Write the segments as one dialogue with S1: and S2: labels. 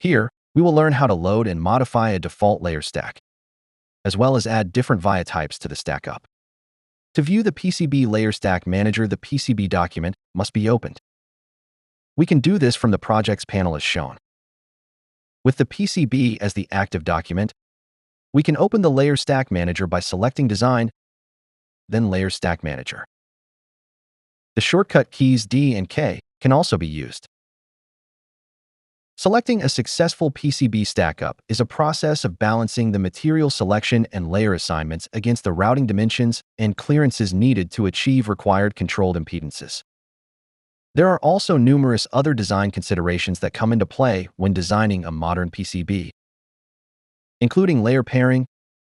S1: Here, we will learn how to load and modify a default layer stack, as well as add different via types to the stackup. To view the PCB layer stack manager, the PCB document must be opened. We can do this from the projects panel as shown. With the PCB as the active document, we can open the layer stack manager by selecting Design, then Layer Stack Manager. The shortcut keys D and K can also be used. Selecting a successful PCB stackup is a process of balancing the material selection and layer assignments against the routing dimensions and clearances needed to achieve required controlled impedances. There are also numerous other design considerations that come into play when designing a modern PCB, including layer pairing,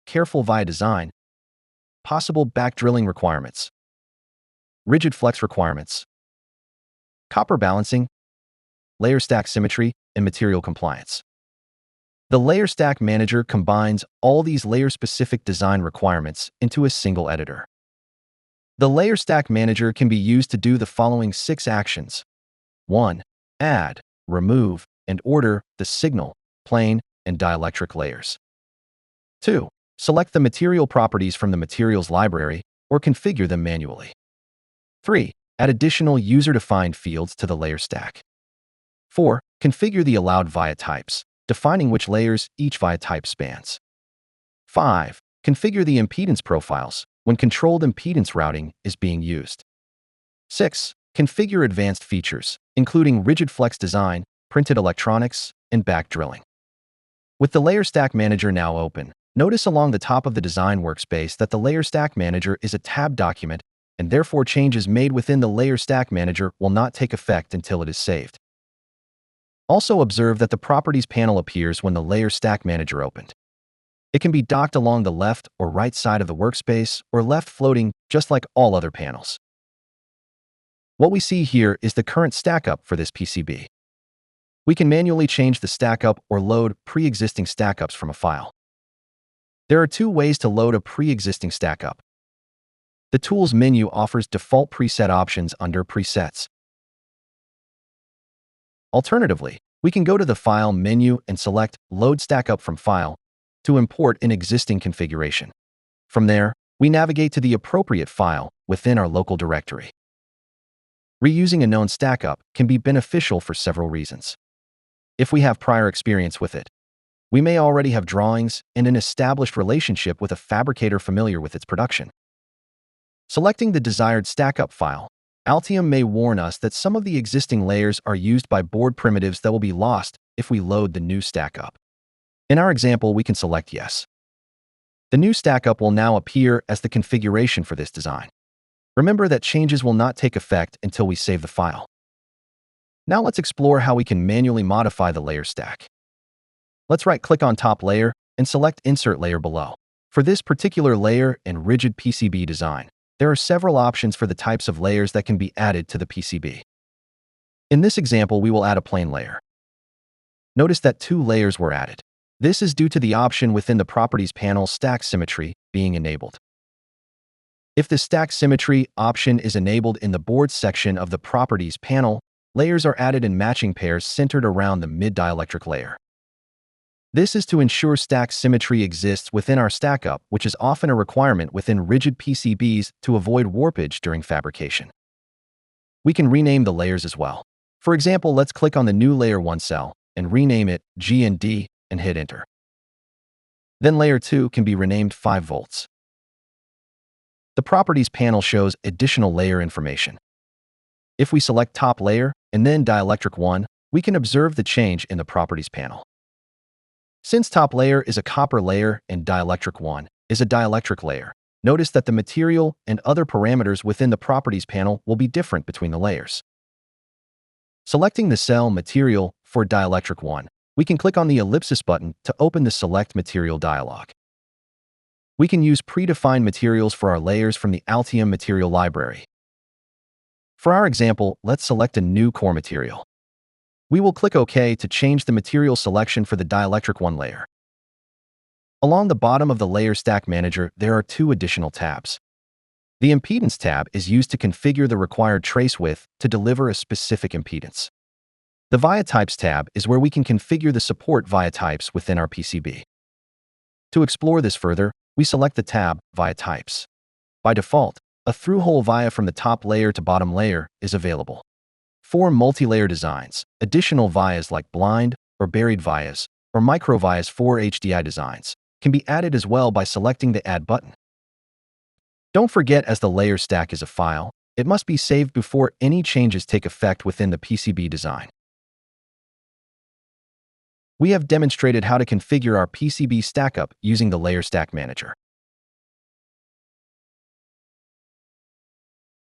S1: careful via design, possible back drilling requirements, rigid flex requirements, copper balancing, layer stack symmetry, and material compliance. The Layer Stack Manager combines all these layer-specific design requirements into a single editor. The Layer Stack Manager can be used to do the following 6 actions. 1. Add, remove, and order the signal, plane, and dielectric layers. 2. Select the material properties from the materials library or configure them manually. 3. Add additional user-defined fields to the layer stack. 4. Configure the allowed via types, defining which layers each via type spans. 5. Configure the impedance profiles when controlled impedance routing is being used. 6. Configure advanced features, including rigid flex design, printed electronics, and back drilling. With the Layer Stack Manager now open, notice along the top of the design workspace that the Layer Stack Manager is a tab document, and therefore changes made within the Layer Stack Manager will not take effect until it is saved. Also observe that the Properties panel appears when the Layer Stack Manager opened. It can be docked along the left or right side of the workspace or left floating, just like all other panels. What we see here is the current stackup for this PCB. We can manually change the stackup or load pre-existing stackups from a file. There are 2 ways to load a pre-existing stackup. The Tools menu offers default preset options under Presets. Alternatively, we can go to the File menu and select Load Stackup from File to import an existing configuration. From there, we navigate to the appropriate file within our local directory. Reusing a known stackup can be beneficial for several reasons. If we have prior experience with it, we may already have drawings and an established relationship with a fabricator familiar with its production. Selecting the desired stackup file, Altium may warn us that some of the existing layers are used by board primitives that will be lost if we load the new stackup. In our example, we can select Yes. The new stackup will now appear as the configuration for this design. Remember that changes will not take effect until we save the file. Now let's explore how we can manually modify the layer stack. Let's right-click on Top Layer and select Insert Layer below. For this particular layer and rigid PCB design, there are several options for the types of layers that can be added to the PCB. In this example, we will add a plane layer. Notice that 2 layers were added. This is due to the option within the Properties panel Stack Symmetry being enabled. If the Stack Symmetry option is enabled in the Boards section of the Properties panel, layers are added in matching pairs centered around the mid-dielectric layer. This is to ensure stack symmetry exists within our stackup, which is often a requirement within rigid PCBs to avoid warpage during fabrication. We can rename the layers as well. For example, let's click on the new Layer 1 cell and rename it G and D and hit Enter. Then Layer 2 can be renamed 5 volts. The Properties panel shows additional layer information. If we select Top Layer and then Dielectric 1, we can observe the change in the Properties panel. Since Top Layer is a copper layer and Dielectric 1 is a dielectric layer, notice that the material and other parameters within the Properties panel will be different between the layers. Selecting the cell Material for Dielectric 1, we can click on the ellipsis button to open the Select Material dialog. We can use predefined materials for our layers from the Altium material library. For our example, let's select a new core material. We will click OK to change the material selection for the Dielectric 1 layer. Along the bottom of the Layer Stack Manager, there are 2 additional tabs. The Impedance tab is used to configure the required trace width to deliver a specific impedance. The Via Types tab is where we can configure the support via types within our PCB. To explore this further, we select the tab Via Types. By default, a through-hole via from the top layer to bottom layer is available. For multi-layer designs, additional vias like blind or buried vias or micro vias for HDI designs can be added as well by selecting the Add button. Don't forget, as the layer stack is a file, it must be saved before any changes take effect within the PCB design. We have demonstrated how to configure our PCB stackup using the Layer Stack Manager.